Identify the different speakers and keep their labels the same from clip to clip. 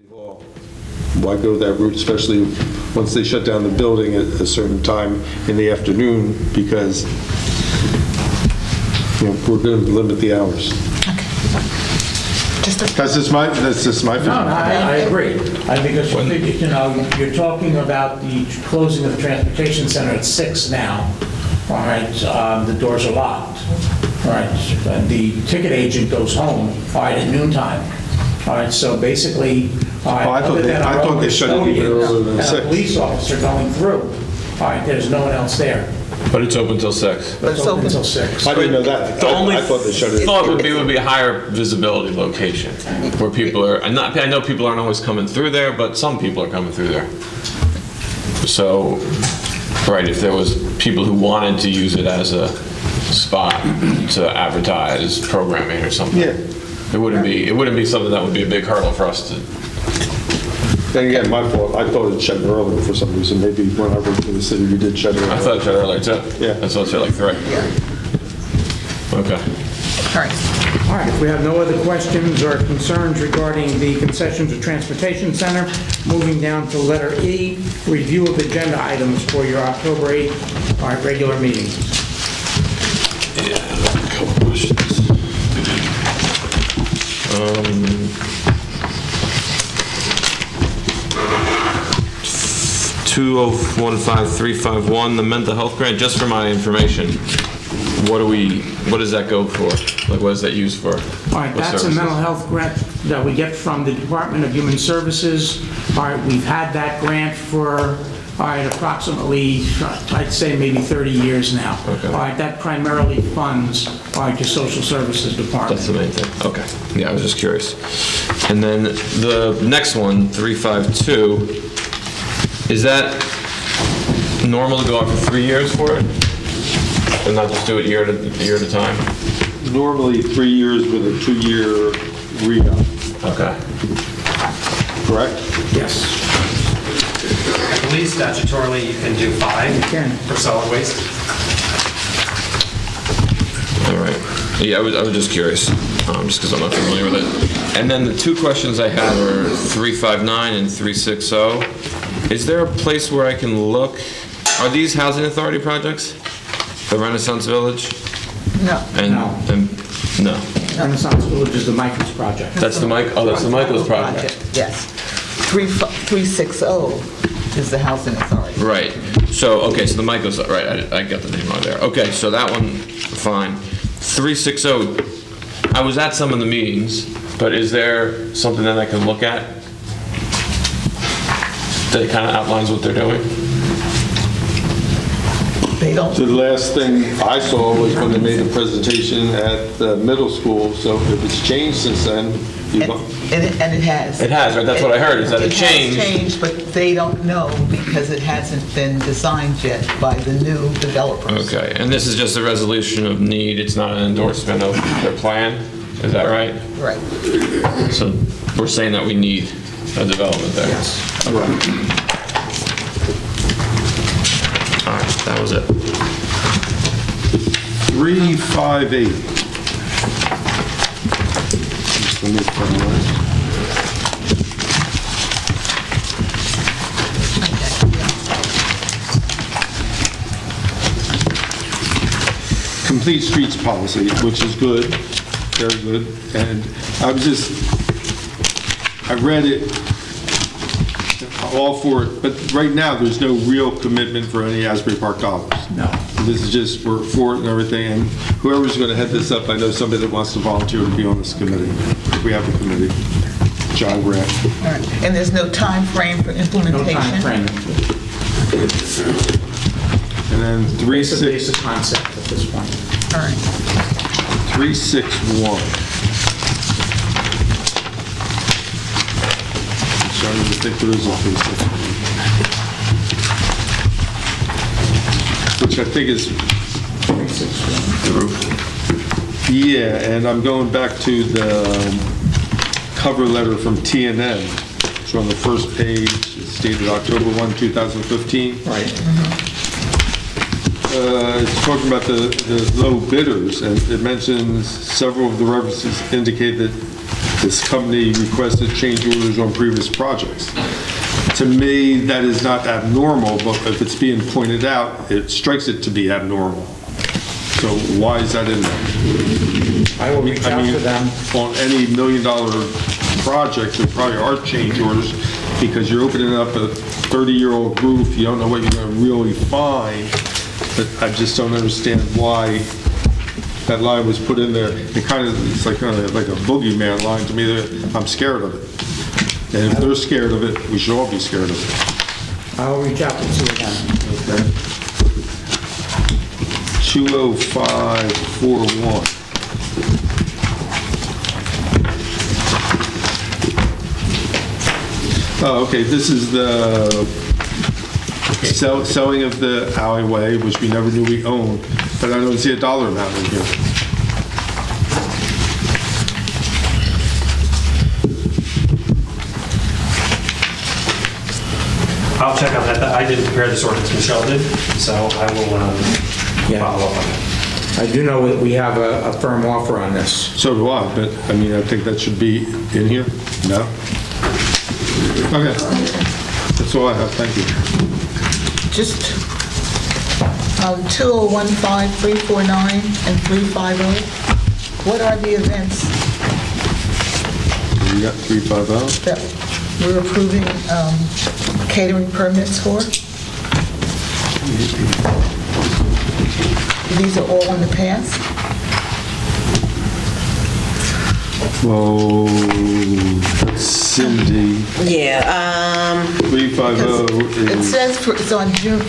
Speaker 1: Hall. Why go that route, especially once they shut down the building at a certain time in the afternoon, because we're going to limit the hours. That's just my feeling.
Speaker 2: No, I agree. Because you're talking about the closing of the transportation center at 6 now. All right, the doors are locked. All right, the ticket agent goes home. All right, at noontime. All right, so basically,
Speaker 1: I thought they shut it even earlier than 6.
Speaker 2: And a police officer going through. All right, there's no one else there.
Speaker 3: But it's open till 6.
Speaker 2: But it's open until 6.
Speaker 1: I didn't know that.
Speaker 3: The only
Speaker 1: I thought they shut it.
Speaker 3: Thought would be a higher visibility location where people are. I know people aren't always coming through there, but some people are coming through there. So, right, if there was people who wanted to use it as a spot to advertise programming or something, it wouldn't be something that would be a big hurdle for us to.
Speaker 1: Then again, my fault. I thought it shut earlier for some reason. Maybe when I worked in the city, we did shut it earlier.
Speaker 3: I thought it shut earlier too.
Speaker 1: Yeah.
Speaker 3: I thought it shut like 3.
Speaker 4: Yeah.
Speaker 3: Okay.
Speaker 4: All right.
Speaker 2: All right, if we have no other questions or concerns regarding the concessions or transportation center, moving down to letter E, review of agenda items for your October 8th, all right, regular meeting.
Speaker 3: Yeah, a couple questions. 2015351, the mental health grant, just for my information. What does that go for? Like, what is that used for?
Speaker 2: All right, that's a mental health grant that we get from the Department of Human Services. All right, we've had that grant for, all right, approximately, I'd say maybe 30 years now.
Speaker 3: Okay.
Speaker 2: All right, that primarily funds, all right, your social services department.
Speaker 3: That's the main thing. Okay. Yeah, I was just curious. And then the next one, 352, is that normal to go out for 3 years for it? And not just do it year at a time?
Speaker 1: Normally 3 years with a 2-year re-up.
Speaker 3: Okay.
Speaker 1: Correct?
Speaker 2: Yes.
Speaker 5: I believe statutorily you can do 5
Speaker 2: You can.
Speaker 5: for solid waste.
Speaker 3: All right. Yeah, I was just curious, just because I'm not familiar with it. And then the 2 questions I had were 359 and 360. Is there a place where I can look? Are these housing authority projects? The Renaissance Village?
Speaker 4: No.
Speaker 3: No.
Speaker 2: Renaissance Village is the Michaels project.
Speaker 3: That's the Michaels project.
Speaker 4: Yes. 360 is the housing authority.
Speaker 3: Right. So, okay, so the Michaels, right, I got the name wrong there. Okay, so that one, fine. 360, I was at some of the meetings, but is there something that I can look at that kind of outlines what they're doing?
Speaker 4: They don't.
Speaker 1: The last thing I saw was when they made the presentation at the middle school, so if it's changed since then,
Speaker 4: And it has.
Speaker 3: It has, right? That's what I heard, is that it changed.
Speaker 4: It has changed, but they don't know because it hasn't been designed yet by the new developers.
Speaker 3: Okay, and this is just a resolution of need, it's not an endorsement of their plan, is that right?
Speaker 4: Right.
Speaker 3: So we're saying that we need a development there?
Speaker 2: Yes.
Speaker 3: Okay. All right, that was it.
Speaker 1: 358. Let me find that. Complete streets policy, which is good, very good. And I read it, all for it, but right now there's no real commitment for any Asbury Park dollars.
Speaker 2: No.
Speaker 1: This is just, we're for it and everything, and whoever's going to head this up, I know somebody that wants to volunteer to be on this committee. If we have a committee. John Grant.
Speaker 4: All right. And there's no time frame for implementation?
Speaker 2: No time frame.
Speaker 1: And then
Speaker 2: It's a basic concept at this point.
Speaker 4: All right.
Speaker 1: 361. I'm starting to think there is a 361. Which I think is
Speaker 3: The roof.
Speaker 1: Yeah, and I'm going back to the cover letter from TNN. It's on the first page. It's dated October 1, 2015.
Speaker 2: Right.
Speaker 1: It's talking about the low bidders, and it mentions several of the references indicate that the this company requested change orders on previous projects. To me, that is not abnormal, but if it's being pointed out, it strikes it to be abnormal. So why is that in there?
Speaker 2: I will reach out to them.
Speaker 1: On any $1 million project, there probably are change orders because you're opening up a 30-year-old roof, you don't know what you're going to really find, but I just don't understand why that line was put in there. It's like a boogeyman line to me. I'm scared of it. And if they're scared of it, we should all be scared of it.
Speaker 2: I'll reach out to them.
Speaker 1: Okay. 20541. Oh, okay, this is the selling of the alleyway, which we never knew we owned, but I don't see a dollar amount in here.
Speaker 5: I'll check on that. I didn't prepare this ordinance, Michelle did, so I will follow up on that.
Speaker 2: I do know that we have a firm offer on this.
Speaker 1: So do I, but I mean, I think that should be in here. No? Okay. That's all I have. Thank you.
Speaker 4: Just 2015, 349, and 350. What are the events
Speaker 1: You got 350?
Speaker 4: that we're approving catering permits for? These are all in the past?
Speaker 1: Well, Cindy,
Speaker 6: Yeah,
Speaker 1: 350
Speaker 4: It
Speaker 1: is,
Speaker 4: says it's on June,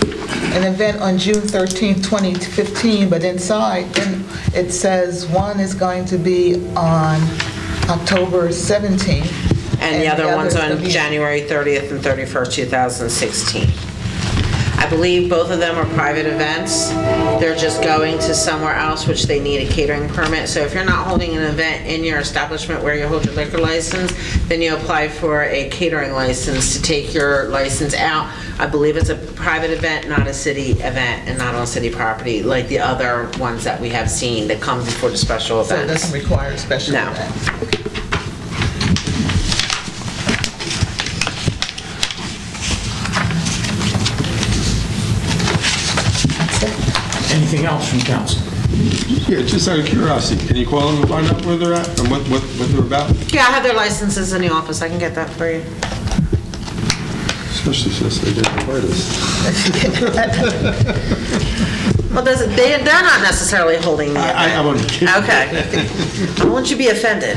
Speaker 4: an event on June 13th, 2015, but inside, then it says one is going to be on October 17th.
Speaker 6: and the other one's
Speaker 4: other's
Speaker 6: on
Speaker 4: gonna be-
Speaker 6: January 30th and 31st, 2016. I believe both of them are private events. They're just going to somewhere else, which they need a catering permit. So if you're not holding an event in your establishment where you hold your liquor license, then you apply for a catering license to take your license out. I believe it's a private event, not a city event, and not on city property, like the other ones that we have seen that come before the special
Speaker 4: So it
Speaker 6: events.
Speaker 4: doesn't require a special
Speaker 6: No.
Speaker 4: event. That's it.
Speaker 2: Anything else from council?
Speaker 1: yeah, just out of curiosity, can you call them and find out where they're at and what they're about?
Speaker 6: Yeah, I have their licenses in the office. I can get that for you.
Speaker 1: Especially since they didn't invite us.
Speaker 6: Well, they're not necessarily holding the event.
Speaker 1: I'm only kidding.
Speaker 6: Okay. I won't you be offended.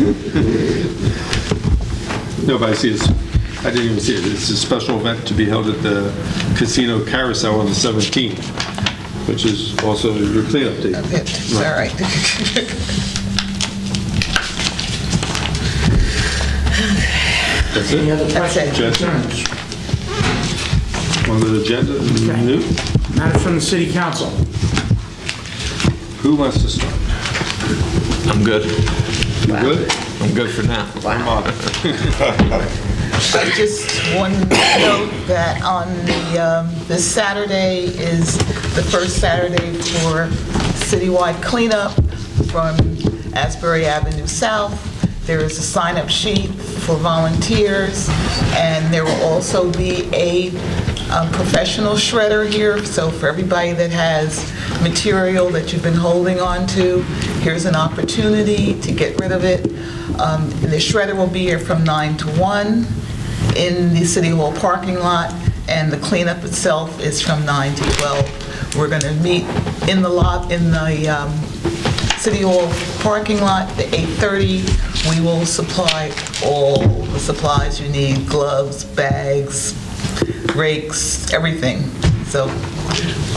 Speaker 1: No, but I see it's, I didn't even see it. It's a special event to be held at the Casino Carousel on the 17th, which is also your cleanup date.
Speaker 4: It's all right.
Speaker 1: That's
Speaker 2: Any
Speaker 1: it?
Speaker 2: other questions,
Speaker 1: Judge?
Speaker 2: concerns?
Speaker 1: On the agenda, new?
Speaker 2: Matters from the city council.
Speaker 1: Who wants to start?
Speaker 3: I'm good.
Speaker 1: You good?
Speaker 3: I'm good for now.
Speaker 1: I'm on.
Speaker 4: I just want to note that on this Saturday is the first Saturday for citywide cleanup from Asbury Avenue South. There is a sign-up sheet for volunteers, and there will also be a professional shredder here. So for everybody that has material that you've been holding on to, here's an opportunity to get rid of it. The shredder will be here from 9 to 1 in the City Hall parking lot, and the cleanup itself is from 9 to 12. We're going to meet in the City Hall parking lot at 8:30. We will supply all the supplies you need, gloves, bags, rakes, everything. So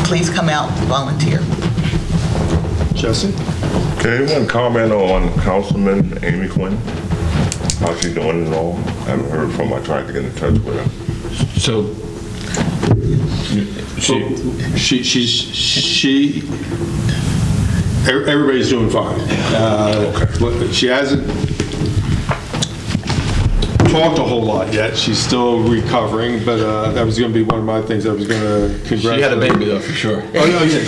Speaker 4: please come out and volunteer.
Speaker 1: Jesse?
Speaker 7: Can anyone comment on Councilman Amy Quinn? How's she doing and all? I haven't heard from her. I tried to get in touch with her.
Speaker 3: So,
Speaker 1: Everybody's doing fine. She hasn't talked a whole lot yet. She's still recovering, but that was going to be one of my things I was going to congratulate.
Speaker 3: she had a baby though, for sure.
Speaker 1: Oh, no, yeah,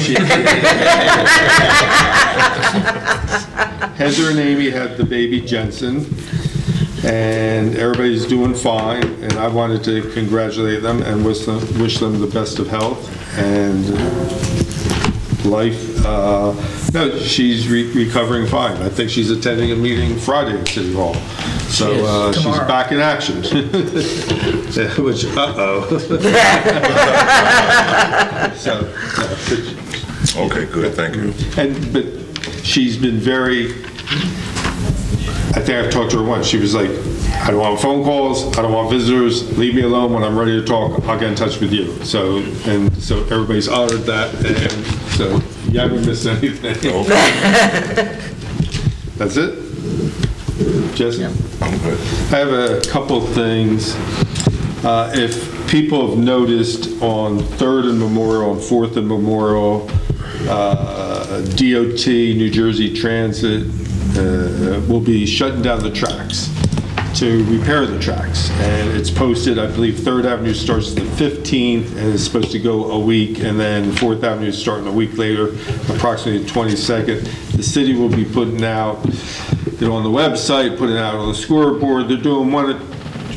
Speaker 1: Heather and Amy had the baby Jensen, and everybody's doing fine, and I wanted to congratulate them and wish them the best of health and life. No, she's recovering fine. I think she's attending a meeting Friday at City Hall. So she's back in action. Which,
Speaker 7: Okay, good, thank you.
Speaker 1: But she's been very, I think I've talked to her once. She was like, I don't want phone calls, I don't want visitors, leave me alone. When I'm ready to talk, I'll get in touch with you. So everybody's honored that, and so you haven't missed anything. That's it? Jesse?
Speaker 7: I'm good.
Speaker 1: I have a couple things. If people have noticed on 3rd and Memorial and 4th and Memorial, DOT, New Jersey Transit, will be shutting down the tracks to repair the tracks. And it's posted, I believe 3rd Avenue starts the 15th and is supposed to go a week, and then 4th Avenue is starting a week later, approximately the 22nd. The city will be putting out, on the website, putting out on the scoreboard. They're doing one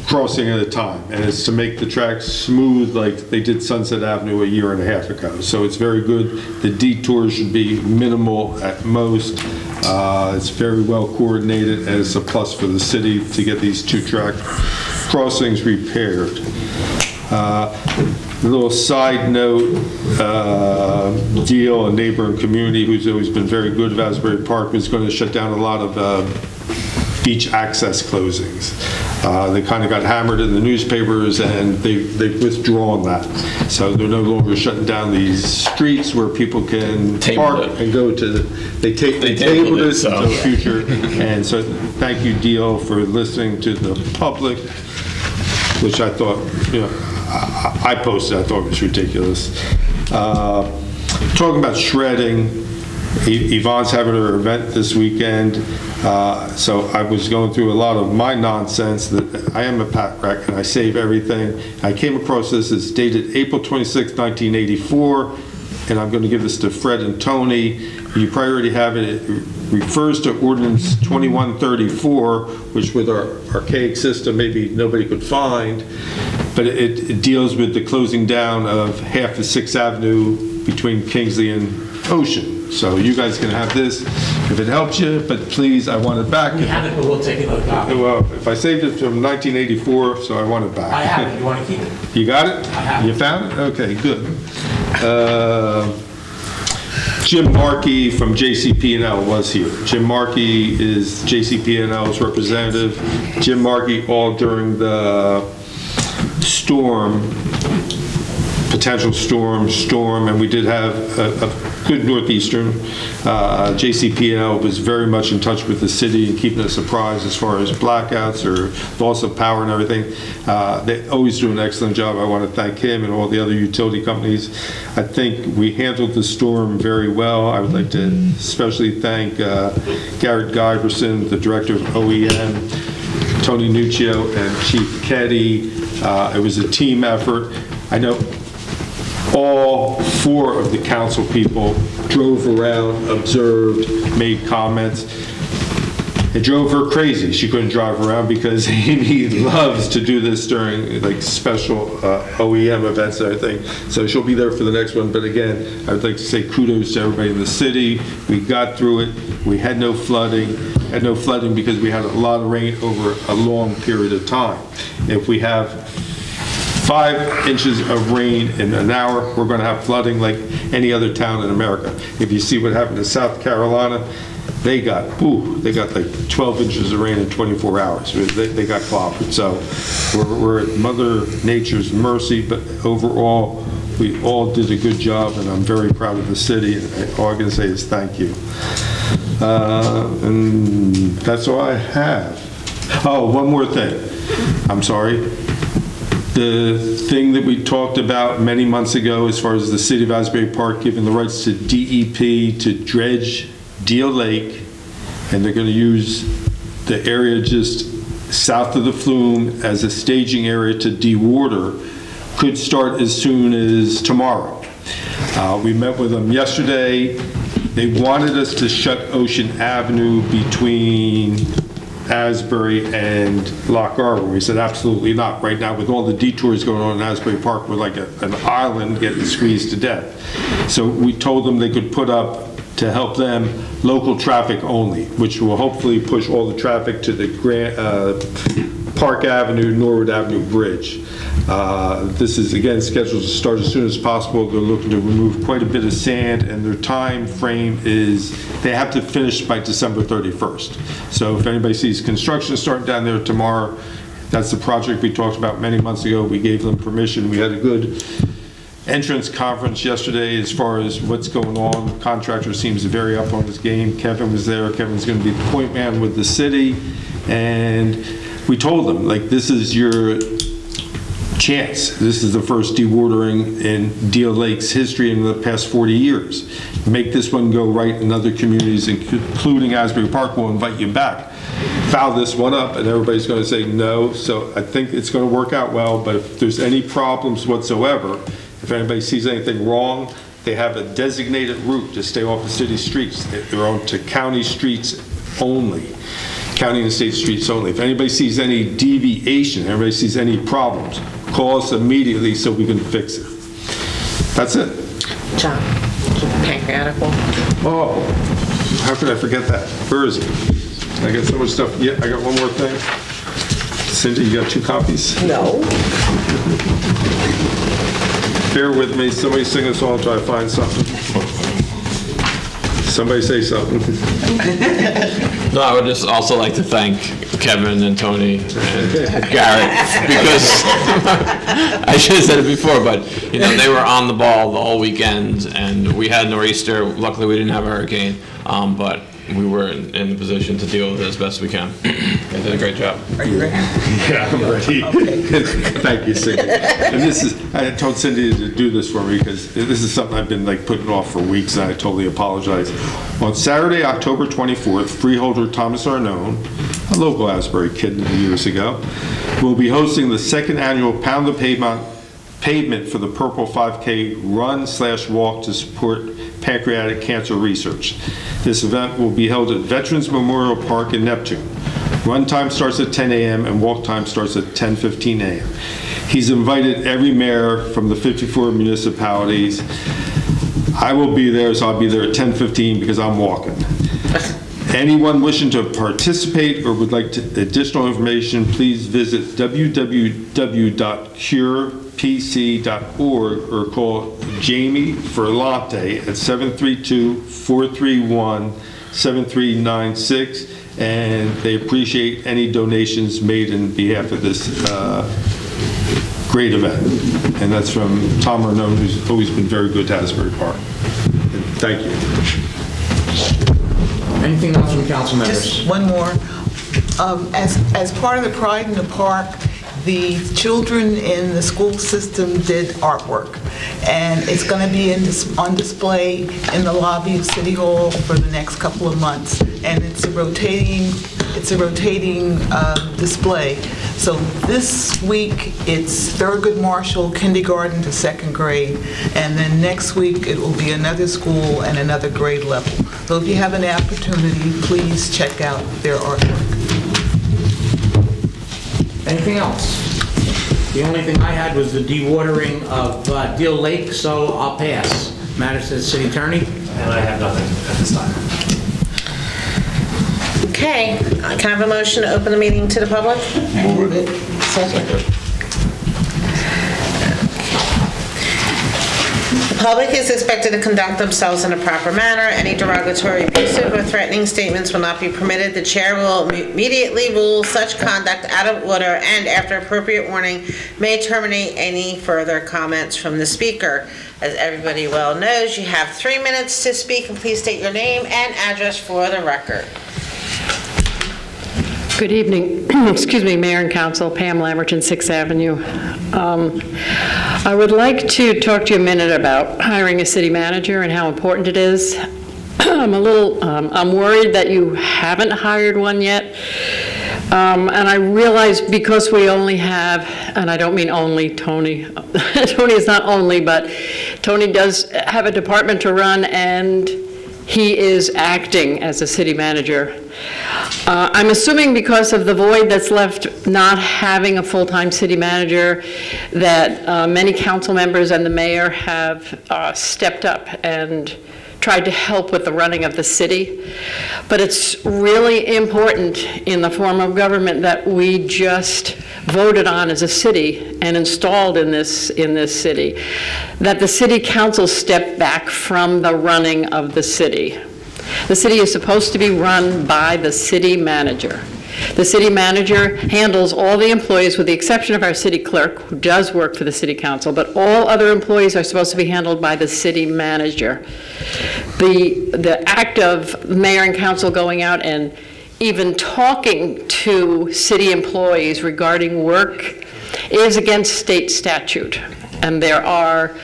Speaker 1: crossing at a time, and it's to make the tracks smooth like they did Sunset Avenue a year and a half ago. So it's very good. The detours should be minimal at most. It's very well coordinated, and it's a plus for the city to get these 2 track crossings repaired. A little side note, Deal, a neighboring community who's always been very good of Asbury Park, is going to shut down a lot of beach access closings. They kind of got hammered in the newspapers, and they've withdrawn that. So they're no longer shutting down these streets where people can park and go to they tabled it until the future. And so thank you, Deal, for listening to the public, which I thought, I posted, I thought it was ridiculous. Talking about shredding, Yvonne's having her event this weekend, so I was going through a lot of my nonsense. That I am a pack wreck and I save everything. I came across this. It's dated April 26, 1984, and I'm going to give this to Fred and Tony. You probably already have it. It refers to Ordinance 2134, which with our archaic system maybe nobody could find, but it deals with the closing down of half the 6th Avenue between Kingsley and Ocean. So you guys can have this if it helps you, but please, I want it back.
Speaker 2: We have it, but we'll take another copy.
Speaker 1: Well, if I saved it from 1984, so I want it back.
Speaker 2: I have it. You want to keep it?
Speaker 1: You got it?
Speaker 2: I have it.
Speaker 1: You found it? Okay, good. Jim Markey from JCP&L was here. Jim Markey is JCP&L's representative. Jim Markey, all during the potential storm, and we did have a good northeastern. JCP&L was very much in touch with the city and keeping us apprised as far as blackouts or loss of power and everything. They always do an excellent job. I want to thank him and all the other utility companies. I think we handled the storm very well. I would like to especially thank Garrett Giverson, the director of OEM, Tony Nuccio, and Chief Keddy. It was a team effort. I know all 4 of the council people drove around, observed, made comments. It drove her crazy. She couldn't drive around because Amy loves to do this during like special OEM events and everything. So she'll be there for the next one. But again, I would like to say kudos to everybody in the city. We got through it. We had no flooding. Had no flooding because we had a lot of rain over a long period of time. If we have 5 inches of rain in an hour, we're going to have flooding like any other town in America. If you see what happened in South Carolina, they got like 12 inches of rain in 24 hours. They got clobbered. So we're at Mother Nature's mercy, but overall, we all did a good job, and I'm very proud of the city, and all I can say is thank you. And that's all I have. Oh, one more thing. I'm sorry. The thing that we talked about many months ago as far as the city of Asbury Park giving the rights to DEP to dredge Deal Lake, and they're going to use the area just south of the flume as a staging area to dewater, could start as soon as tomorrow. We met with them yesterday. They wanted us to shut Ocean Avenue between Asbury and Loch Arbor. We said absolutely not. Right now, with all the detours going on in Asbury Park, we're like an island getting squeezed to death. So we told them they could put up, to help them, local traffic only, which will hopefully push all the traffic to the Park Avenue, Norwood Avenue Bridge. This is, again, scheduled to start as soon as possible. They're looking to remove quite a bit of sand, and their time frame is, they have to finish by December 31st. So if anybody sees construction starting down there tomorrow, that's the project we talked about many months ago. We gave them permission. We had a good entrance conference yesterday as far as what's going on. The contractor seems very up on his game. Kevin was there. Kevin's going to be the point man with the city. And we told them, like, this is your chance. This is the first dewatering in Deal Lake's history in the past 40 years. Make this one go right in other communities, including Asbury Park. We'll invite you back. Foul this one up, and everybody's going to say no. So I think it's going to work out well, but if there's any problems whatsoever, if anybody sees anything wrong, they have a designated route to stay off the city streets. They're on to county streets only. County and state streets only. If anybody sees any deviation, everybody sees any problems, call us immediately so we can fix it. That's it.
Speaker 6: John, pancreatic one.
Speaker 1: Oh, how could I forget that? Where is it? I got so much stuff. Yeah, I got one more thing. Cindy, you got 2 copies?
Speaker 6: No.
Speaker 1: Bear with me. Somebody sing a song until I find something. Somebody say something.
Speaker 3: No, I would just also like to thank Kevin and Tony and Garrett, because I should have said it before, but you know, they were on the ball the whole weekend, and we had nor'easter. Luckily, we didn't have a hurricane, but we were in the position to deal with it as best we can. They did a great job.
Speaker 4: Are you ready?
Speaker 1: Yeah, I'm ready.
Speaker 4: Okay.
Speaker 1: Thank you, Cindy. And this is, I had told Cindy to do this for me because this is something I've been like putting off for weeks, and I totally apologize. On Saturday, October 24th, freeholder Thomas Arnone, a local Asbury kid years ago, will be hosting the 2nd annual Pound the Pavement for the Purple 5K run/walk to support pancreatic cancer research. This event will be held at Veterans Memorial Park in Neptune. Run time starts at 10 a.m. and walk time starts at 10:15 a.m. He's invited every mayor from the 54 municipalities. I will be there, so I'll be there at 10:15 because I'm walking. Anyone wishing to participate or would like additional information, please visit www.curepc.org or call Jamie Ferlante at 732-431-7396, and they appreciate any donations made in behalf of this great event. And that's from Tom Arnone, who's always been very good to Asbury Park. And thank you.
Speaker 2: Anything else from council members?
Speaker 4: Just one more. As part of the Pride in the Park, the children in the school system did artwork, and it's going to be on display in the lobby of City Hall for the next couple of months, and it's a rotating display. So this week it's Thurgood Marshall, kindergarten to 2nd grade, and then next week it will be another school and another grade level. So if you have an opportunity, please check out their artwork.
Speaker 2: Anything else? The only thing I had was the dewatering of Deal Lake, so I'll pass. Matters to the city attorney?
Speaker 5: And I have nothing at this time.
Speaker 6: Okay, can I have a motion to open the meeting to the public?
Speaker 4: Move it. Second.
Speaker 6: The public is expected to conduct themselves in a proper manner. Any derogatory, abusive, or threatening statements will not be permitted. The chair will immediately rule such conduct out of order and, after appropriate warning, may terminate any further comments from the speaker. As everybody well knows, you have 3 minutes to speak, and please state your name and address for the record.
Speaker 8: Good evening. Excuse me, Mayor and Council, Pam Lamberton, 6th Avenue. I would like to talk to you a minute about hiring a city manager and how important it is. I'm worried that you haven't hired one yet. And I realize because we only have, and I don't mean only Tony, Tony is not only, but Tony does have a department to run, and he is acting as a city manager. I'm assuming because of the void that's left, not having a full-time city manager, that many council members and the mayor have stepped up and tried to help with the running of the city. But it's really important in the form of government that we just voted on as a city and installed in this city, that the city council step back from the running of the city. The city is supposed to be run by the city manager. The city manager handles all the employees with the exception of our city clerk, who does work for the city council, but all other employees are supposed to be handled by the city manager. The act of mayor and council going out and even talking to city employees regarding work is against state statute, and there are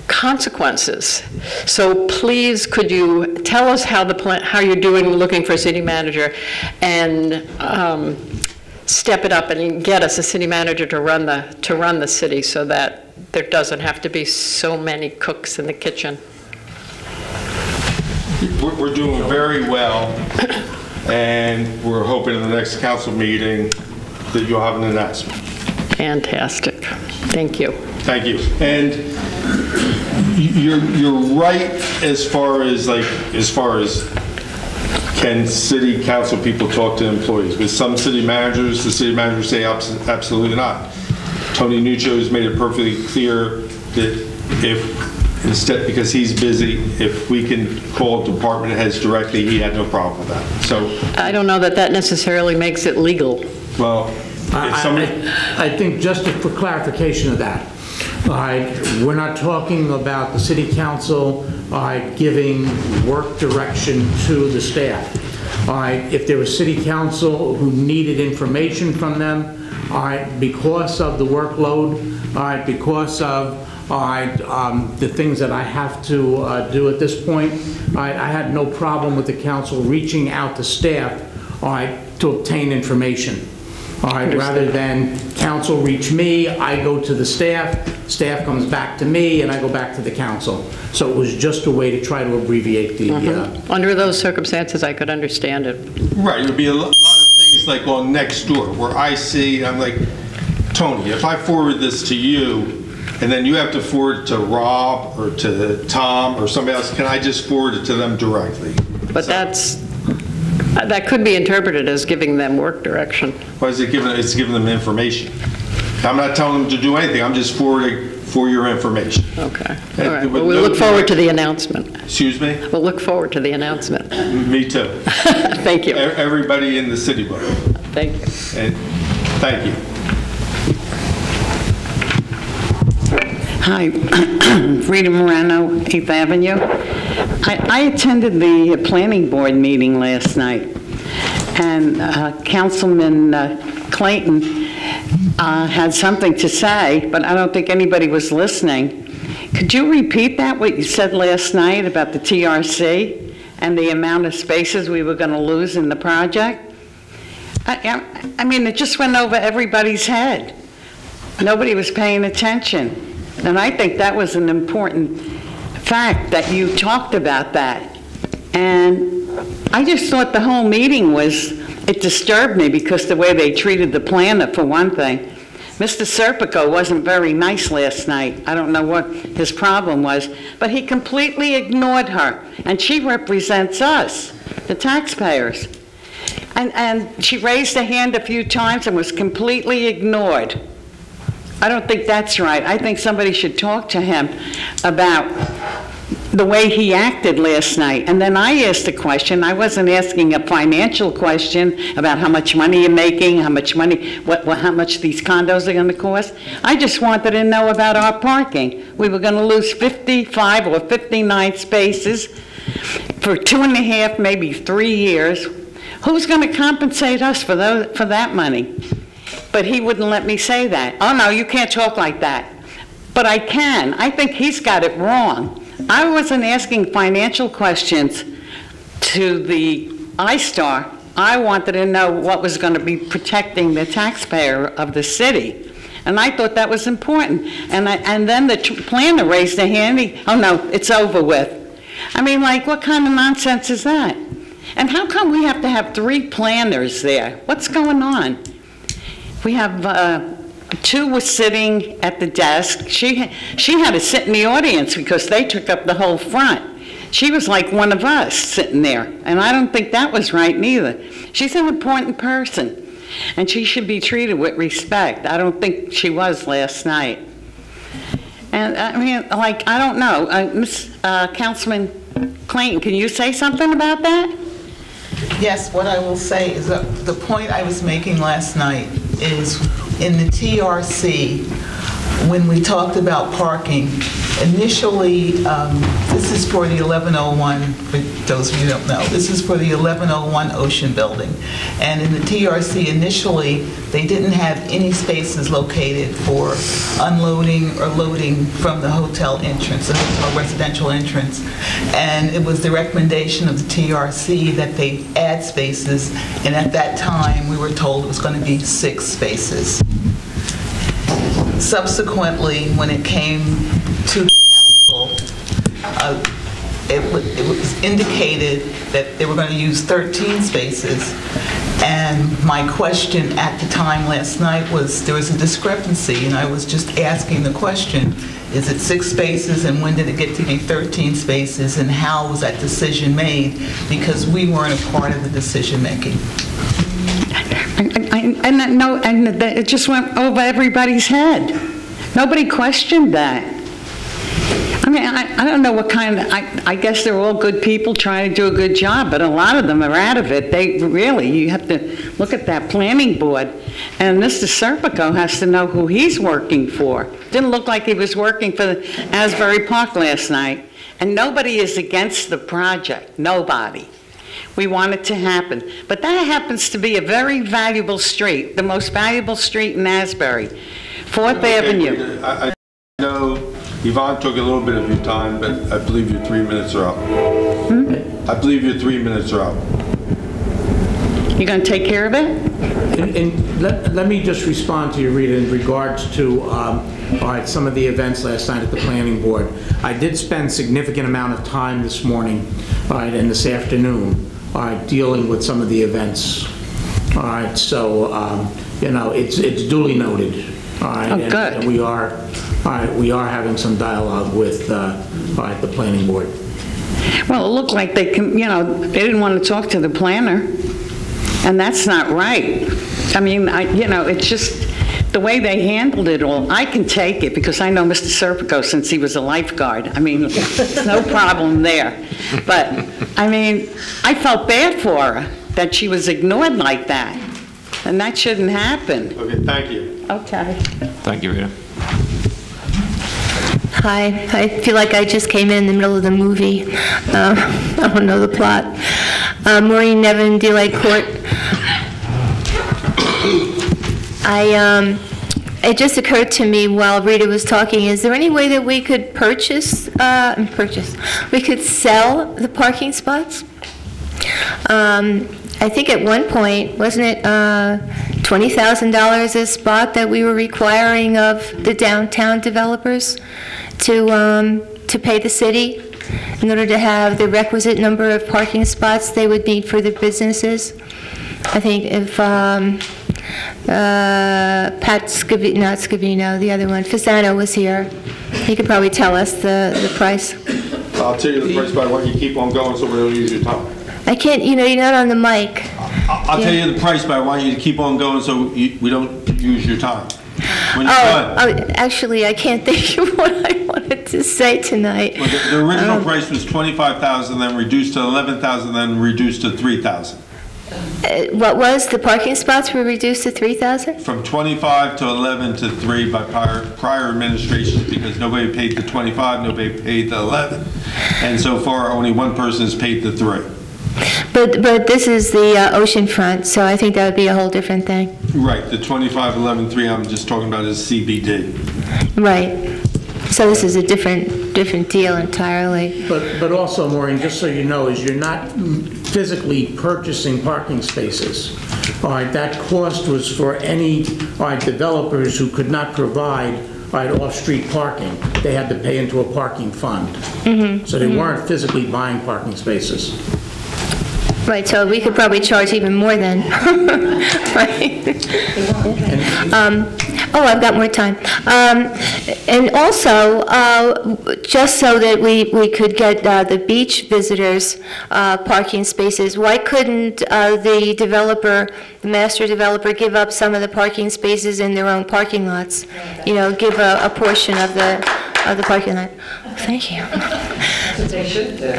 Speaker 8: consequences. So please, could you tell us how you're doing looking for a city manager, and step it up and get us a city manager to run the city, so that there doesn't have to be so many cooks in the kitchen.
Speaker 1: We're doing very well, and we're hoping in the next council meeting that you'll have an announcement.
Speaker 8: Fantastic. Thank you.
Speaker 1: Thank you. And you're right as far as can city council people talk to employees? With some city managers, the city managers say absolutely not. Tony Nuccio has made it perfectly clear that instead, because he's busy, if we can call department heads directly, he had no problem with that. So
Speaker 8: I don't know that necessarily makes it legal.
Speaker 1: Well, if somebody...
Speaker 2: I think just for clarification of that, we're not talking about the city council giving work direction to the staff. If there was city council who needed information from them, because of the workload, because of the things that I have to do at this point, I had no problem with the council reaching out to staff to obtain information. Rather than council reach me, I go to the staff comes back to me, and I go back to the council. So it was just a way to try to abbreviate the...
Speaker 8: Under those circumstances, I could understand it.
Speaker 1: Right, it would be a lot of things like on Nextdoor, where I see, I'm like, Tony, if I forward this to you, and then you have to forward it to Rob or to Tom or somebody else, can I just forward it to them directly?
Speaker 8: But that could be interpreted as giving them work direction.
Speaker 1: Why is it giving? It's giving them information. I'm not telling them to do anything. I'm just forwarding for your information.
Speaker 8: Okay. All right. Well, we'll look forward to the announcement.
Speaker 1: Excuse me?
Speaker 8: We'll look forward to the announcement.
Speaker 1: Me too.
Speaker 8: Thank you.
Speaker 1: Everybody in the city book.
Speaker 8: Thank you.
Speaker 1: And thank you.
Speaker 9: Hi, Rita Morano, 8th Avenue. I attended the planning board meeting last night, and Councilman Clayton had something to say, but I don't think anybody was listening. Could you repeat that, what you said last night about the TRC and the amount of spaces we were going to lose in the project? I mean, it just went over everybody's head. Nobody was paying attention. And I think that was an important fact that you talked about that. And I just thought the whole meeting it disturbed me because the way they treated the planner, for one thing. Mr. Serpico wasn't very nice last night. I don't know what his problem was, but he completely ignored her. And she represents us, the taxpayers. And she raised her hand a few times and was completely ignored. I don't think that's right. I think somebody should talk to him about the way he acted last night. And then I asked a question. I wasn't asking a financial question about how much money you're making, how much money, how much these condos are going to cost. I just wanted to know about our parking. We were going to lose 55 or 59 spaces for 2.5, maybe 3 years. Who's going to compensate us for that money? But he wouldn't let me say that. Oh, no, you can't talk like that. But I can. I think he's got it wrong. I wasn't asking financial questions to the iStar. I wanted to know what was going to be protecting the taxpayer of the city. And I thought that was important. And then the planner raised a hand. Oh, no, it's over with. I mean, like, what kind of nonsense is that? And how come we have to have 3 planners there? What's going on? We have, 2 were sitting at the desk. She had to sit in the audience because they took up the whole front. She was like one of us sitting there, and I don't think that was right neither. She's an important person, and she should be treated with respect. I don't think she was last night. And I mean, like, I don't know, Councilman Clayton, can you say something about that?
Speaker 4: Yes, what I will say is that the point I was making last night is in the TRC, when we talked about parking, initially, this is for the 1101, for those of you who don't know, this is for the 1101 Ocean Building. And in the TRC, initially, they didn't have any spaces located for unloading or loading from the hotel entrance, the hotel residential entrance. And it was the recommendation of the TRC that they add spaces, and at that time, we were told it was going to be 6 spaces. Subsequently, when it came to the council, it was indicated that they were going to use 13 spaces. And my question at the time last night was, there was a discrepancy, and I was just asking the question, is it 6 spaces, and when did it get to be 13 spaces, and how was that decision made? Because we weren't a part of the decision-making.
Speaker 9: And it just went over everybody's head. Nobody questioned that. I mean, I don't know what kind of, I guess they're all good people trying to do a good job, but a lot of them are out of it. They really, you have to look at that planning board, and Mr. Serpico has to know who he's working for. Didn't look like he was working for Asbury Park last night. And nobody is against the project, nobody. We want it to happen. But that happens to be a very valuable street, the most valuable street in Asbury, 4th Avenue.
Speaker 1: I know Yvonne took a little bit of your time, but I believe your 3 minutes are up. I believe your 3 minutes are up.
Speaker 9: You going to take care of it?
Speaker 2: And let me just respond to you, Rita, in regards to all right, some of the events last night at the planning board. I did spend significant amount of time this morning, all right, and this afternoon, all right, dealing with some of the events. All right, so you know, it's duly noted. All right,
Speaker 9: oh, good.
Speaker 2: And we are having some dialogue with all right, the planning board.
Speaker 9: Well, it looked like they can, you know, they didn't want to talk to the planner, and that's not right. I mean, you know, it's just the way they handled it all. I can take it because I know Mr. Serpico since he was a lifeguard. I mean, no problem there. But, I mean, I felt bad for her that she was ignored like that, and that shouldn't happen.
Speaker 1: Okay, thank you.
Speaker 9: Okay.
Speaker 3: Thank you, Rita.
Speaker 10: Hi, I feel like I just came in the middle of the movie. I don't know the plot. Maureen Nevin, Delight Court. It just occurred to me while Rita was talking, is there any way that we could we could sell the parking spots? I think at one point, wasn't it $20,000 a spot that we were requiring of the downtown developers to pay the city in order to have the requisite number of parking spots they would need for their businesses? I think if Pat Scavino, not Scavino, the other one, Fasano was here, he could probably tell us the price.
Speaker 1: I'll tell you the price, but why don't you keep on going so we don't use your time?
Speaker 10: I can't, you know, you're not on the mic.
Speaker 1: I'll tell you the price, but I want you to keep on going so we don't use your time. When you're done.
Speaker 10: Actually, I can't think of what I wanted to say tonight.
Speaker 1: Well, the original price was $25,000, then reduced to $11,000, then reduced to $3,000.
Speaker 10: What was the parking spots were reduced to 3,000?
Speaker 1: From 25 to 11 to 3 by prior administrations, because nobody paid the 25, nobody paid the 11, and so far only one person has paid the 3.
Speaker 10: But this is the oceanfront, so I think that would be a whole different thing.
Speaker 1: Right, the 25, 11, 3 I'm just talking about is CBD.
Speaker 10: Right. So this is a different deal entirely.
Speaker 2: But also, Maureen, just so you know, is you're not physically purchasing parking spaces. All right, that cost was for any developers who could not provide off-street parking. They had to pay into a parking fund. So they weren't physically buying parking spaces.
Speaker 10: Right, so we could probably charge even more then. Right. Oh, I've got more time. And also, just so that we could get the beach visitors parking spaces, why couldn't the developer, the master developer, give up some of the parking spaces in their own parking lots? You know, give a portion of the parking lot. Thank you.
Speaker 11: They should do.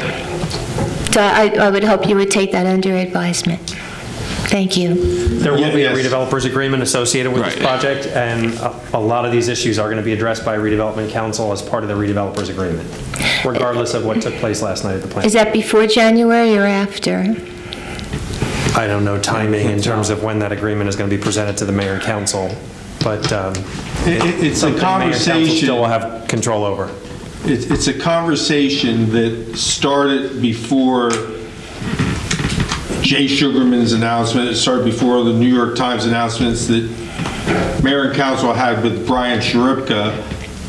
Speaker 10: So I would hope you would take that under advisement. Thank you.
Speaker 5: There will be a
Speaker 1: Yes.
Speaker 5: redevelopers agreement associated with this
Speaker 3: Right.
Speaker 5: project, and a lot of these issues are going to be addressed by redevelopment council as part of the redevelopers agreement, regardless of what took place last night at the plant.
Speaker 10: Is that before January or after?
Speaker 5: I don't know timing in terms of when that agreement is going to be presented to the mayor and council, but
Speaker 1: It's a
Speaker 5: something mayor and council
Speaker 1: conversation.
Speaker 5: still will have control over.
Speaker 1: It's a conversation that started before Jay Sugarman's announcement. It started before the New York Times announcements that Mayor and Council had with Brian Sharipka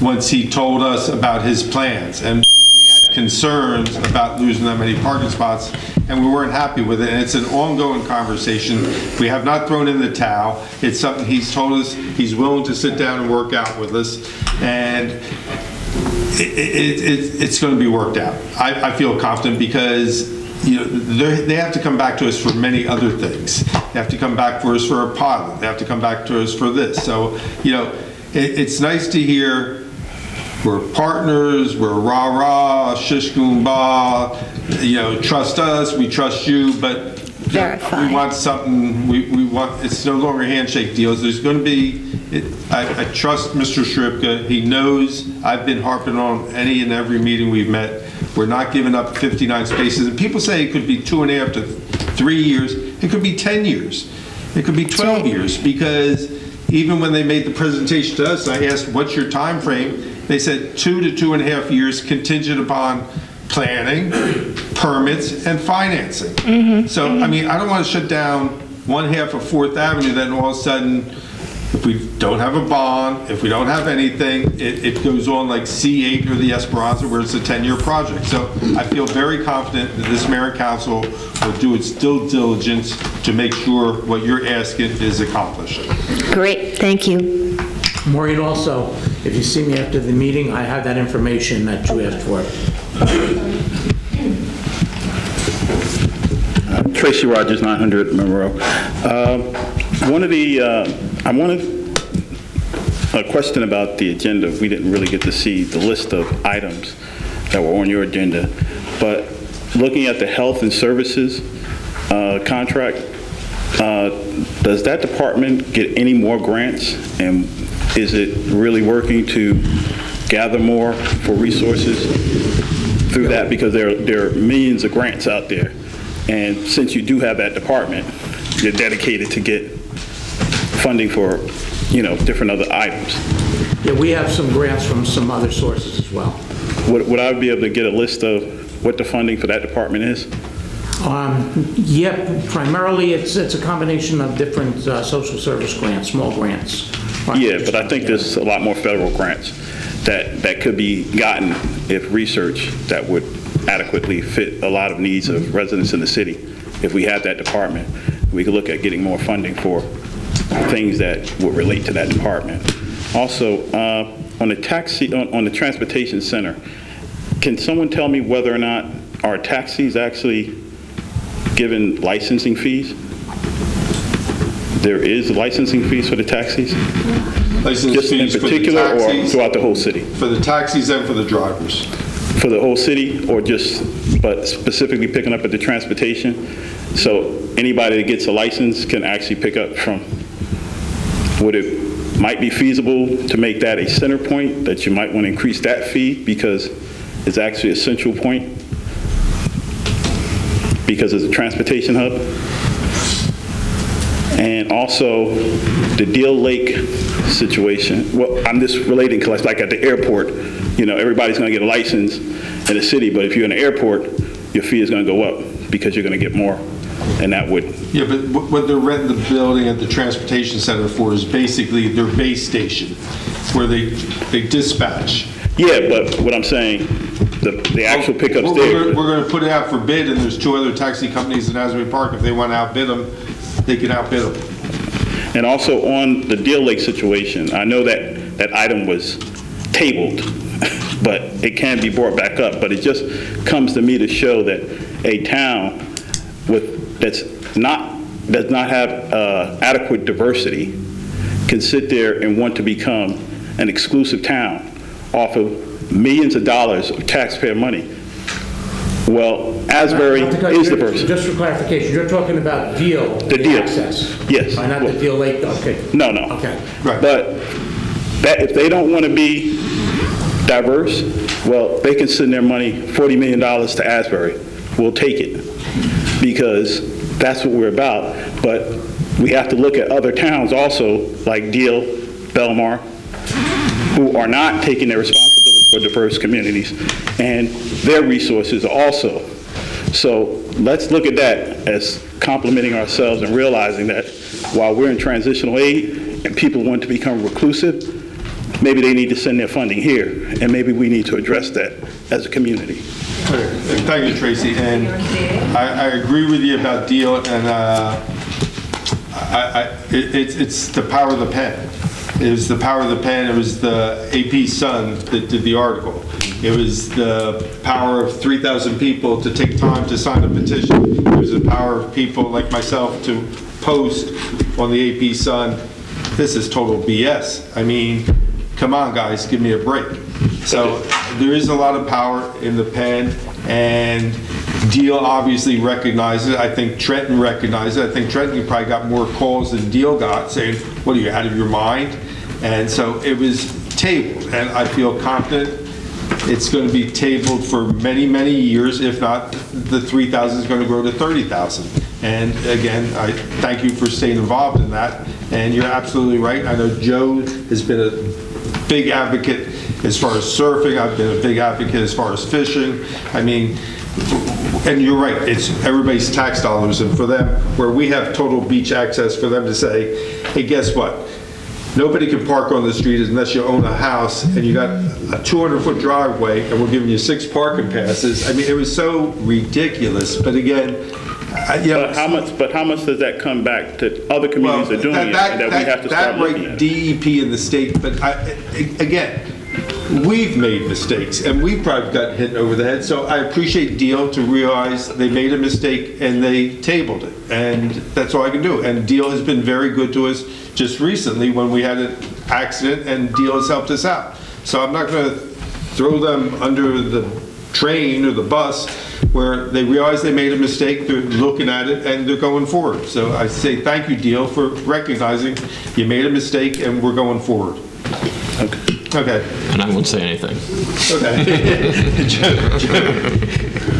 Speaker 1: once he told us about his plans. And we had concerns about losing that many parking spots, and we weren't happy with it. And it's an ongoing conversation. We have not thrown in the towel. It's something he's told us he's willing to sit down and work out with us. And it's going to be worked out. I feel confident because, you know, they have to come back to us for many other things. They have to come back for us for a pilot. They have to come back to us for this. So, you know, it's nice to hear we're partners, we're rah-rah, shish kumbah, you know, trust us, we trust you, but
Speaker 10: Verify.
Speaker 1: we want something, we want, it's no longer handshake deals. There's going to be, I trust Mr. Shripka. He knows I've been harping on any and every meeting we've met. We're not giving up 59 spaces. And people say it could be 2.5 to 3 years. It could be 10 years. It could be 12 years, because even when they made the presentation to us, I asked, what's your time frame? They said 2 to 2.5 years contingent upon planning, permits, and financing. So, I mean, I don't want to shut down one half of 4th Avenue, then all of a sudden, if we don't have a bond, if we don't have anything, it goes on like C8 or the Esperanza, where it's a 10-year project. So I feel very confident that this mayor and council will do its due diligence to make sure what you're asking is accomplished.
Speaker 10: Great, thank you.
Speaker 2: Maureen, also, if you see me after the meeting, I have that information that you asked for.
Speaker 12: Tracy Rogers, 900 Monroe. I wanted a question about the agenda. We didn't really get to see the list of items that were on your agenda, but looking at the health and services contract, does that department get any more grants, and is it really working to gather more for resources through that? Because there are millions of grants out there, and since you do have that department, you're dedicated to get funding for, you know, different other items.
Speaker 2: Yeah, we have some grants from some other sources as well.
Speaker 12: Would I be able to get a list of what the funding for that department is?
Speaker 2: Yeah, primarily it's a combination of different social service grants, small grants.
Speaker 12: Yeah, but I think there's a lot more federal grants that could be gotten if research that would adequately fit a lot of needs of residents in the city. If we had that department, we could look at getting more funding for things that would relate to that department. Also, on the transportation center, can someone tell me whether or not our taxis actually given licensing fees? There is licensing fees for the taxis?
Speaker 1: License
Speaker 12: Just in
Speaker 1: fees for the
Speaker 12: particular or
Speaker 1: taxis,
Speaker 12: throughout the whole city?
Speaker 1: for the taxis and for the drivers.
Speaker 12: For the whole city, or but specifically picking up at the transportation? So anybody that gets a license can actually pick up from, would it might be feasible to make that a center point, that you might want to increase that fee because it's actually a central point? Because it's a transportation hub? And also the Deal Lake situation. Well, I'm just relating to like at the airport, you know, everybody's going to get a license in the city, but if you're in the airport, your fee is going to go up because you're going to get more, and that would.
Speaker 1: Yeah, but what they're renting the building at the transportation center for is basically their base station, where they dispatch.
Speaker 12: Yeah, but what I'm saying, the actual pickups
Speaker 1: We're
Speaker 12: there.
Speaker 1: going to put it out for bid, and there's 2 other taxi companies in Asbury Park. If they want to outbid them, they can outbid them.
Speaker 12: And also on the Deal Lake situation, I know that that item was tabled, but it can be brought back up. But it just comes to me to show that a town does not have adequate diversity can sit there and want to become an exclusive town off of millions of dollars of taxpayer money. Well, Asbury is the person.
Speaker 2: Just for clarification, you're talking about Deal.
Speaker 12: The Deal.
Speaker 2: Access.
Speaker 12: Yes.
Speaker 2: Not the Deal Lake, okay.
Speaker 12: No.
Speaker 2: Okay.
Speaker 1: Right.
Speaker 12: But if they don't want to be diverse, well, they can send their money, $40 million to Asbury. We'll take it because that's what we're about. But we have to look at other towns also, like Deal, Belmar, who are not taking their responsibility for diverse communities and their resources also. So let's look at that as complimenting ourselves and realizing that while we're in transitional aid and people want to become reclusive, maybe they need to send their funding here, and maybe we need to address that as a community.
Speaker 1: Thank you, Tracy. And I agree with you about Deal, and it's the power of the pen. It was the power of the pen. It was the AP Sun that did the article. It was the power of 3,000 people to take time to sign a petition. It was the power of people like myself to post on the AP Sun. This is total BS. I mean, come on, guys, give me a break. So there is a lot of power in the pen, and Deal obviously recognized it. I think Trenton recognized it. I think Trenton probably got more calls than Deal got saying, what are you, out of your mind? And so it was tabled, and I feel confident it's going to be tabled for many, many years. If not, the 3,000 is going to grow to 30,000. And again, I thank you for staying involved in that. And you're absolutely right. I know Joe has been a big advocate as far as surfing. I've been a big advocate as far as fishing. I mean, and you're right, it's everybody's tax dollars, and for them, where we have total beach access, for them to say, hey, guess what? Nobody can park on the street unless you own a house and you got a 200-foot driveway and we're giving you 6 parking passes. I mean, it was so ridiculous. But again,
Speaker 12: But how much does that come back to other communities are doing it, and that we have to start looking at?
Speaker 1: DEP in the state, but again, we've made mistakes and we've probably gotten hit over the head. So I appreciate Deal to realize they made a mistake and they tabled it, and that's all I can do. And Deal has been very good to us just recently when we had an accident, and Deal has helped us out. So I'm not going to throw them under the train or the bus, where they realize they made a mistake, they're looking at it, and they're going forward. So I say thank you, Deal, for recognizing you made a mistake and we're going forward. Okay.
Speaker 3: And I won't say anything.
Speaker 1: Okay.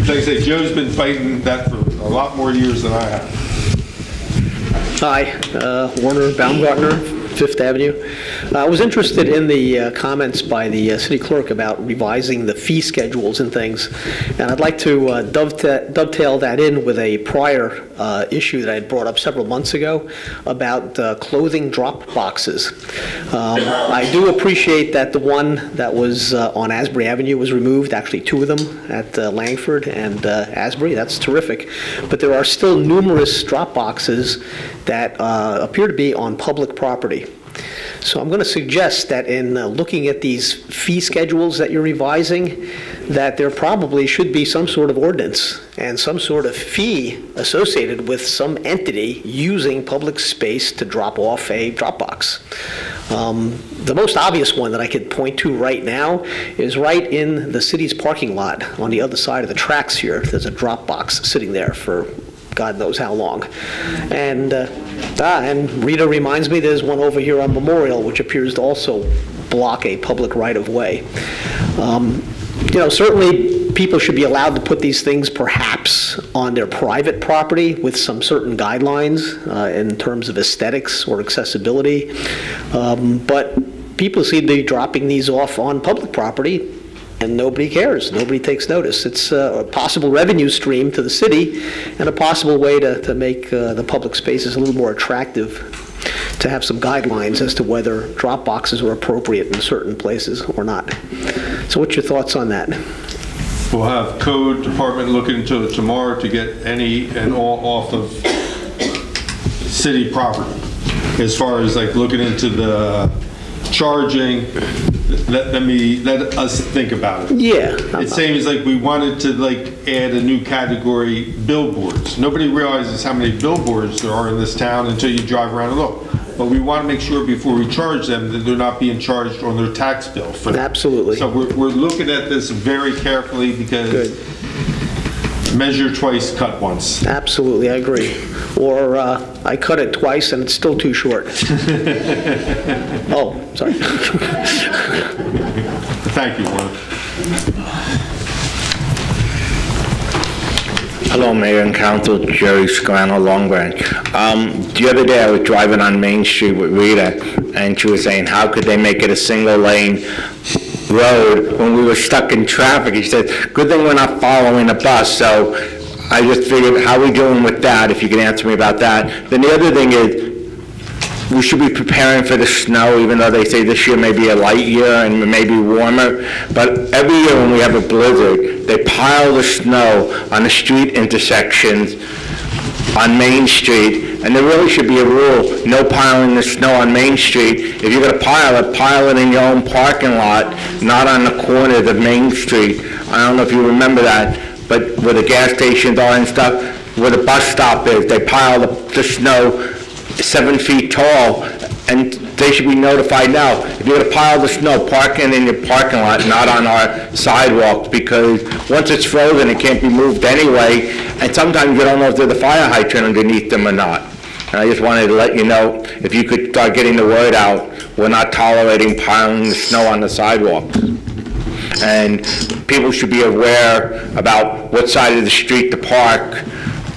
Speaker 1: Like I say, Joe's been fighting that for a lot more years than I have.
Speaker 13: Hi, Warner Baumgartner, Fifth Avenue. I was interested in the comments by the city clerk about revising the fee schedules and things, and I'd like to dovetail that in with a prior issue that I had brought up several months ago about clothing drop boxes. I do appreciate that the one that was on Asbury Avenue was removed, actually 2 of them at Langford and Asbury. That's terrific. But there are still numerous drop boxes that appear to be on public property. So I'm going to suggest that in looking at these fee schedules that you're revising, that there probably should be some sort of ordinance and some sort of fee associated with some entity using public space to drop off a drop box. The most obvious one that I could point to right now is right in the city's parking lot on the other side of the tracks here. There's a drop box sitting there for God knows how long. And Rita reminds me there's one over here on Memorial, which appears to also block a public right-of-way. You know, certainly people should be allowed to put these things perhaps on their private property with some certain guidelines in terms of aesthetics or accessibility. But people seem to be dropping these off on public property, and nobody cares. Nobody takes notice. It's a possible revenue stream to the city and a possible way to make the public spaces a little more attractive, to have some guidelines as to whether drop boxes are appropriate in certain places or not. So what's your thoughts on that?
Speaker 1: We'll have code department looking into it tomorrow to get any and all off of city property. As far as like looking into the charging, let us think about it.
Speaker 13: Yeah.
Speaker 1: It seems like we wanted to like add a new category, billboards. Nobody realizes how many billboards there are in this town until you drive around and look. But we want to make sure before we charge them that they're not being charged on their tax bill for that.
Speaker 13: Absolutely.
Speaker 1: So we're looking at this very carefully because measure twice, cut once.
Speaker 13: Absolutely, I agree. Or I cut it twice and it's still too short. Oh, sorry.
Speaker 1: Thank you, Warren.
Speaker 14: Hello, Mayor and Council, Jerry Scrano, Long Branch. The other day I was driving on Main Street with Rita, and she was saying, how could they make it a single lane road when we were stuck in traffic? She said, good thing we're not following a bus. So I just figured, how are we doing with that, if you could answer me about that. Then the other thing is, we should be preparing for the snow, even though they say this year may be a light year and may be warmer. But every year when we have a blizzard, they pile the snow on the street intersections on Main Street. And there really should be a rule, no piling the snow on Main Street. If you're going to pile it in your own parking lot, not on the corner of Main Street. I don't know if you remember that, but where the gas stations are and stuff, where the bus stop is, they pile the snow 7 feet tall, and they should be notified now. If you're going to pile the snow, park it in your parking lot, not on our sidewalks, because once it's frozen, it can't be moved anyway, and sometimes you don't know if there's a fire hydrant underneath them or not. And I just wanted to let you know, if you could start getting the word out, we're not tolerating piling the snow on the sidewalks. And people should be aware about what side of the street to park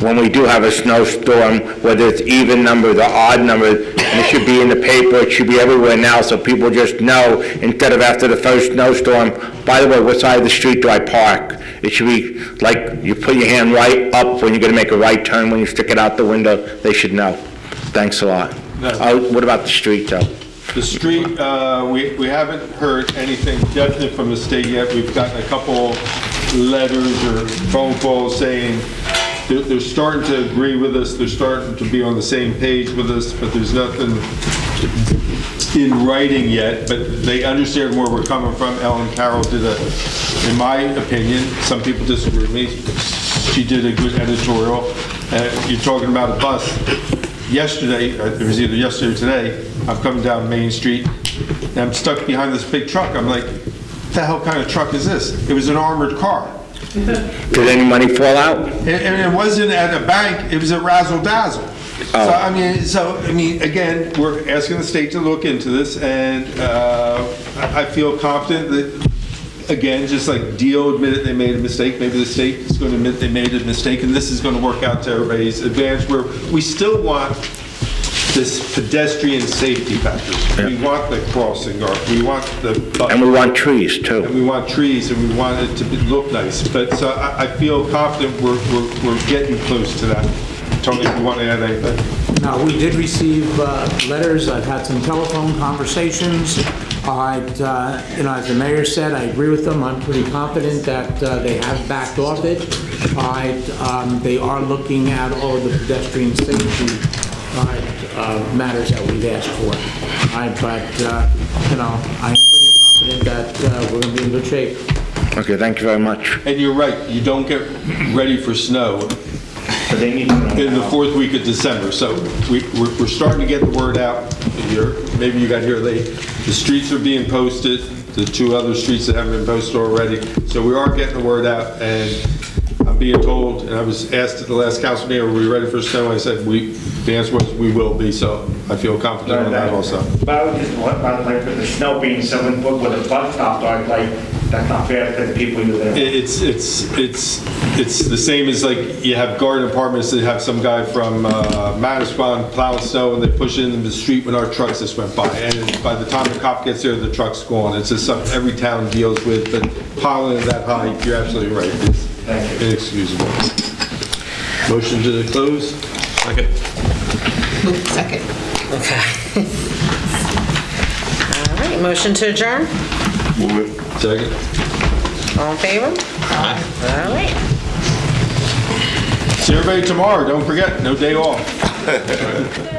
Speaker 14: when we do have a snowstorm, whether it's even numbers or odd numbers. And it should be in the paper, it should be everywhere now, so people just know, instead of after the first snowstorm, by the way, what side of the street do I park? It should be like you put your hand right up when you're going to make a right turn, when you stick it out the window, they should know. Thanks a lot. What about the street, though?
Speaker 1: The street, we haven't heard anything definite from the state yet. We've gotten a couple letters or phone calls saying they're starting to agree with us, they're starting to be on the same page with us, but there's nothing in writing yet, but they understand where we're coming from. Ellen Carroll did in my opinion, some people disagree with me, she did a good editorial. You're talking about a bus. Yesterday, it was either yesterday or today, I'm coming down Main Street, and I'm stuck behind this big truck. I'm like, what the hell kind of truck is this? It was an armored car.
Speaker 14: Did any money fall out?
Speaker 1: And it wasn't at a bank, it was at Razzle Dazzle. So, I mean, again, we're asking the state to look into this, and I feel confident that, again, just like Deal admitted they made a mistake, maybe the state is going to admit they made a mistake, and this is going to work out to everybody's advantage, where we still want this pedestrian safety factor. Yeah. We want the crossing guard, we want the...
Speaker 14: And we want trees, too.
Speaker 1: And we want trees, and we want it to look nice. But so I feel confident we're getting close to that. Tony, if you want to add anything?
Speaker 2: No, we did receive letters. I've had some telephone conversations. As the mayor said, I agree with them. I'm pretty confident that they have backed off it. They are looking at all of the pedestrian safety matters that we've asked for. I am pretty confident that we're going to be in good shape.
Speaker 14: Okay, thank you very much.
Speaker 1: And you're right, you don't get ready for snow in the fourth week of December. So we're starting to get the word out. Maybe you got here late. The streets are being posted, the 2 other streets that haven't been posted already. So we are getting the word out, and I'm being told, and I was asked at the last council meeting, are we ready for snow? I said, the answer was we will be, so I feel confident on that also.
Speaker 15: But I was just wondering, with the snow being 7 foot with a bus stop, that's not fair to the people who live there.
Speaker 1: It's the same as like you have garden apartments that have some guy from Manasquan plowing snow, and they push it into the street when our trucks just went by, and by the time the cop gets there, the truck's gone. It's just something every town deals with, but piling it that high, you're absolutely right. It's inexcusable. Motion to close?
Speaker 3: Second.
Speaker 4: Second.
Speaker 6: Okay. All right, motion to adjourn?
Speaker 1: Move it. Second.
Speaker 6: All in favor? All right.
Speaker 1: See everybody tomorrow, don't forget, no day off.